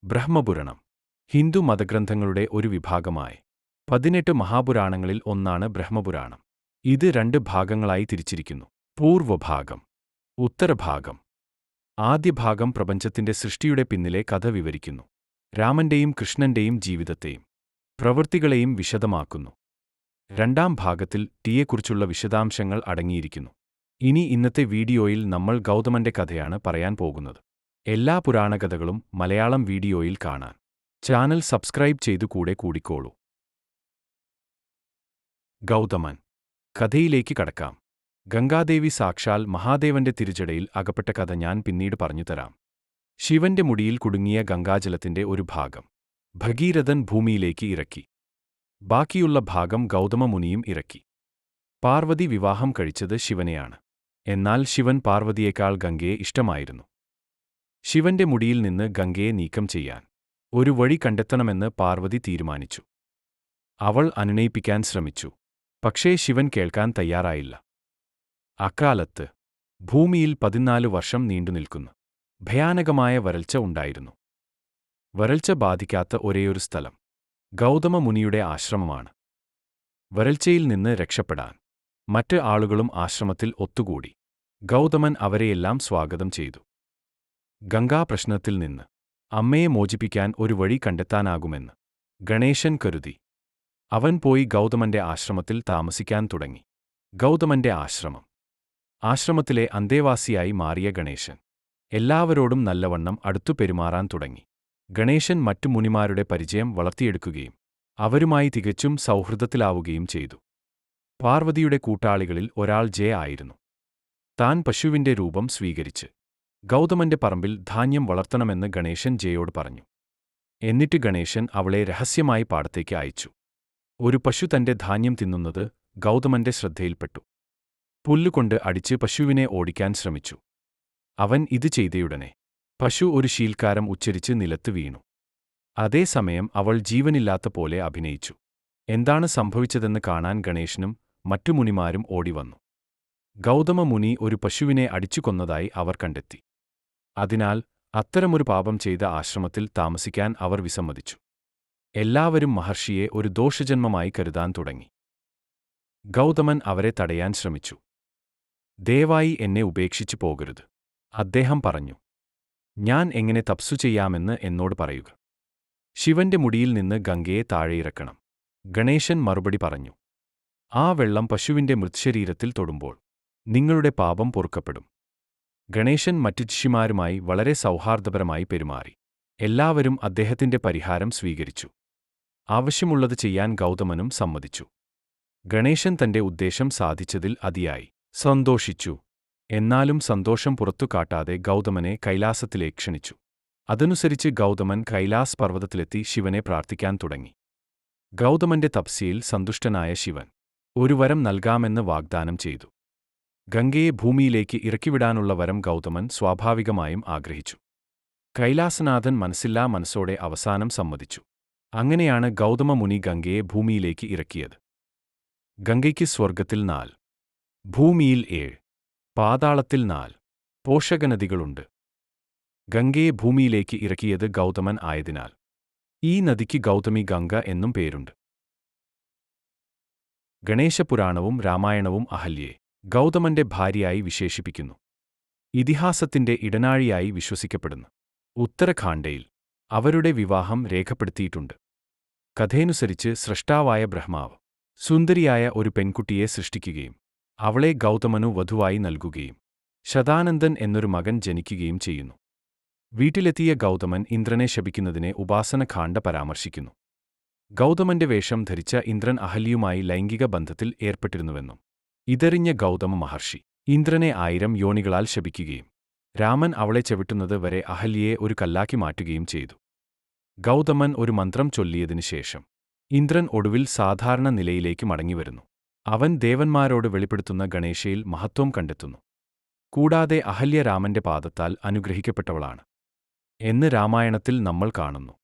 ബ്രഹ്മപുരാണം ഹിന്ദു മതഗ്രന്ഥങ്ങളുടെ ഒരു വിഭാഗമായി 18 മഹാപുരാണങ്ങളിൽ ഒന്നാണ് ബ്രഹ്മപുരാണം. ഇത് 2 ഭാഗങ്ങളായി തിരിച്ചിരിക്കുന്നു. പൂർവഭാഗം, ഉത്തരഭാഗം. ആദ്യ ഭാഗം പ്രപഞ്ചത്തിന്റെ സൃഷ്ടിയുടെ പിന്നിലെ കഥ വിവരിക്കുന്നു. രാമന്റെയും കൃഷ്ണന്റെയും ജീവിതത്തെയും പ്രവൃത്തികളെയും വിശദമാക്കുന്നു. രണ്ടാം ഭാഗത്തിൽ ടിയെക്കുറിച്ചുള്ള വിശദാംശങ്ങൾ അടങ്ങിയിരിക്കുന്നു. ഇന്നത്തെ വീഡിയോയിൽ നമ്മൾ ഗൗതമന്റെ കഥയാണ് പറയാൻ പോകുന്നത്. എല്ലാ പുരാണകഥകളും മലയാളം വീഡിയോയിൽ കാണാൻ ചാനൽ സബ്സ്ക്രൈബ് ചെയ്തു കൂടിക്കോളൂ. ഗൗതമൻ. കഥയിലേക്ക് കടക്കാം. ഗംഗാദേവി സാക്ഷാൽ മഹാദേവന്റെ തിരുജടയിൽ അകപ്പെട്ട കഥ ഞാൻ പിന്നീട് പറഞ്ഞുതരാം. ശിവന്റെ മുടിയിൽ കുടുങ്ങിയ ഗംഗാജലത്തിന്റെ ഒരു ഭാഗം ഭഗീരഥൻ ഭൂമിയിലേക്ക് ഇറക്കി. ബാക്കിയുള്ള ഭാഗം ഗൗതമമുനിയും ഇറക്കി. പാർവതി വിവാഹം കഴിച്ചത് ശിവനെയാണ്. എന്നാൽ ശിവൻ പാർവതിയേക്കാൾ ഗംഗയെ ഇഷ്ടമായിരുന്നു. ശിവന്റെ മുടിയിൽ നിന്ന് ഗംഗയെ നീക്കം ചെയ്യാൻ ഒരു വഴി കണ്ടെത്തണമെന്ന് പാർവതി തീരുമാനിച്ചു. അവൾ അനുനയിപ്പിക്കാൻ ശ്രമിച്ചു. പക്ഷേ ശിവൻ കേൾക്കാൻ തയ്യാറായില്ല. അക്കാലത്ത് ഭൂമിയിൽ 14 വർഷം നീണ്ടുനിൽക്കുന്ന ഭയാനകമായ വരൾച്ച ഉണ്ടായിരുന്നു. വരൾച്ച ബാധിക്കാത്ത ഒരേയൊരു സ്ഥലം ഗൗതമ മുനിയുടെ ആശ്രമമാണ്. വരൾച്ചയിൽ നിന്ന് രക്ഷപ്പെടാൻ മറ്റ് ആളുകളും ആശ്രമത്തിൽ ഒത്തുകൂടി. ഗൗതമൻ അവരെയെല്ലാം സ്വാഗതം ചെയ്തു. ഗംഗാപ്രശ്നത്തിൽ നിന്ന് അമ്മയെ മോചിപ്പിക്കാൻ ഒരു വഴി കണ്ടെത്താനാകുമെന്ന് ഗണേശൻ കരുതി. അവൻ പോയി ഗൗതമന്റെ ആശ്രമത്തിൽ താമസിക്കാൻ തുടങ്ങി. ഗൗതമന്റെ ആശ്രമത്തിലെ അന്തേവാസിയായി മാറിയ ഗണേശൻ എല്ലാവരോടും നല്ലവണ്ണം അടുത്തു പെരുമാറാൻ തുടങ്ങി. ഗണേശൻ മറ്റു മുനിമാരുടെ പരിചയം വളർത്തിയെടുക്കുകയും അവരുമായി തികച്ചും സൗഹൃദത്തിലാവുകയും ചെയ്തു. പാർവതിയുടെ കൂട്ടാളികളിൽ ഒരാൾ ജയ ആയിരുന്നു. താൻ പശുവിന്റെ രൂപം സ്വീകരിച്ച് ഗൗതമന്റെ പറമ്പിൽ ധാന്യം വളർത്തണമെന്ന് ഗണേശൻ ജയയോട് പറഞ്ഞു. എന്നിട്ട് ഗണേശൻ അവളെ രഹസ്യമായി പാടത്തേക്ക് അയച്ചു. ഒരു പശു തന്റെ ധാന്യം തിന്നുന്നത് ഗൗതമന്റെ ശ്രദ്ധയിൽപ്പെട്ടു. പുല്ലുകൊണ്ട് അടിച്ച് പശുവിനെ ഓടിക്കാൻ ശ്രമിച്ചു. അവൻ ഇത് ചെയ്തയുടനെ പശു ഒരു ശീൽക്കാരം ഉച്ചരിച്ച് നിലത്ത് വീണു. അതേസമയം അവൾ ജീവനില്ലാത്ത പോലെ അഭിനയിച്ചു. എന്താണ് സംഭവിച്ചതെന്ന് കാണാൻ ഗണേശനും മറ്റു മുനിമാരും ഓടിവന്നു. ഗൗതമ മുനി ഒരു പശുവിനെ അടിച്ചു കൊന്നതായി അവർ കണ്ടെത്തി. അതിനാൽ അത്തരമൊരു പാപം ചെയ്ത ആശ്രമത്തിൽ താമസിക്കാൻ അവർ വിസമ്മതിച്ചു. എല്ലാവരും മഹർഷിയെ ഒരു ദോഷജന്മമായി കരുതാൻ തുടങ്ങി. ഗൗതമൻ അവരെ തടയാൻ ശ്രമിച്ചു. ദയവായി എന്നെ ഉപേക്ഷിച്ചു പോകരുത്, അദ്ദേഹം പറഞ്ഞു. ഞാൻ എങ്ങനെ തപസ്സു ചെയ്യാമെന്ന് എന്നോട് പറയുക. ശിവന്റെ മുടിയിൽ നിന്ന് ഗംഗയെ താഴെയിറക്കണം, ഗണേശൻ മറുപടി പറഞ്ഞു. ആ വെള്ളം പശുവിന്റെ മൃത്ശരീരത്തിൽ തൊടുമ്പോൾ നിങ്ങളുടെ പാപം പൊറുക്കപ്പെടും. ഗണേശൻ മറ്റു ഋഷിമാരുമായി വളരെ സൗഹാർദ്ദപരമായി പെരുമാറി. എല്ലാവരും അദ്ദേഹത്തിന്റെ പരിഹാരം സ്വീകരിച്ചു. ആവശ്യമുള്ളത് ചെയ്യാൻ ഗൗതമനും സമ്മതിച്ചു. ഗണേശൻ തന്റെ ഉദ്ദേശം സാധിച്ചതിൽ അതിയായി സന്തോഷിച്ചു. എന്നാലും സന്തോഷം പുറത്തു കാട്ടാതെ ഗൗതമനെ കൈലാസത്തിലേക്ക് ക്ഷണിച്ചു. അതനുസരിച്ച് ഗൗതമൻ കൈലാസ് പർവ്വതത്തിലെത്തി ശിവനെ പ്രാർത്ഥിക്കാൻ തുടങ്ങി. ഗൗതമന്റെ തപസ്യയിൽ സന്തുഷ്ടനായ ശിവൻ ഒരു വരം നൽകാമെന്ന് വാഗ്ദാനം ചെയ്തു. ഗംഗയെ ഭൂമിയിലേക്ക് ഇറക്കിവിടാനുള്ള വരം ഗൗതമൻ സ്വാഭാവികമായും ആഗ്രഹിച്ചു. കൈലാസനാഥൻ മനസ്സില്ലാ മനസ്സോടെ അവസാനം സമ്മതിച്ചു. അങ്ങനെയാണ് ഗൗതമ മുനി ഗംഗയെ ഭൂമിയിലേക്ക് ഇറക്കിയത്. ഗംഗയ്ക്ക് സ്വർഗത്തിൽ 4, ഭൂമിയിൽ 7, പാതാളത്തിൽ 4 പോഷകനദികളുണ്ട്. ഗംഗയെ ഭൂമിയിലേക്ക് ഇറക്കിയത് ഗൗതമൻ ആയതിനാൽ ഈ നദിക്ക് ഗൗതമി ഗംഗ എന്നും പേരുണ്ട്. ഗണേശപുരാണവും രാമായണവും അഹല്യയെ ഗൗതമന്റെ ഭാര്യയായി വിശേഷിപ്പിക്കുന്നു. ഇതിഹാസത്തിന്റെ ഇടനാഴിയായി വിശ്വസിക്കപ്പെടുന്നു. ഉത്തരഖാണ്ഡയിൽ അവരുടെ വിവാഹം രേഖപ്പെടുത്തിയിട്ടുണ്ട്. കഥയനുസരിച്ച് സ്രഷ്ടാവായ ബ്രഹ്മാവ് സുന്ദരിയായ ഒരു പെൺകുട്ടിയെ സൃഷ്ടിക്കുകയും അവളെ ഗൗതമനു വധുവായി നൽകുകയും ശതാനന്ദൻ എന്നൊരു മകൻ ജനിക്കുകയും ചെയ്യുന്നു. വീട്ടിലെത്തിയ ഗൗതമൻ ഇന്ദ്രനെ ശപിക്കുന്നതിനെ ഉപാസനഖാണ്ഡ പരാമർശിക്കുന്നു. ഗൗതമന്റെ വേഷം ധരിച്ച ഇന്ദ്രൻ അഹല്യയുമായി ലൈംഗിക ബന്ധത്തിൽ ഏർപ്പെട്ടിരുന്നുവെന്നും ഇതറിഞ്ഞ ഗൗതമ മഹർഷി ഇന്ദ്രനെ 1000 യോനികളാൽ ശപിക്കുകയും രാമൻ അവളെ ചവിട്ടുന്നത് വരെ അഹല്യയെ ഒരു കല്ലാക്കി മാറ്റുകയും ചെയ്തു. ഗൗതമൻ ഒരു മന്ത്രം ചൊല്ലിയതിനു ശേഷം ഇന്ദ്രൻ ഒടുവിൽ സാധാരണ നിലയിലേക്ക് മടങ്ങിവരുന്നു. അവൻ ദേവന്മാരോട് വെളിപ്പെടുത്തുന്ന ഗണേശയിൽ മഹത്വം കണ്ടെത്തുന്നു. കൂടാതെ അഹല്യ രാമന്റെ പാദത്താൽ അനുഗ്രഹിക്കപ്പെട്ടവളാണ് എന്ന് രാമായണത്തിൽ നമ്മൾ കാണുന്നു.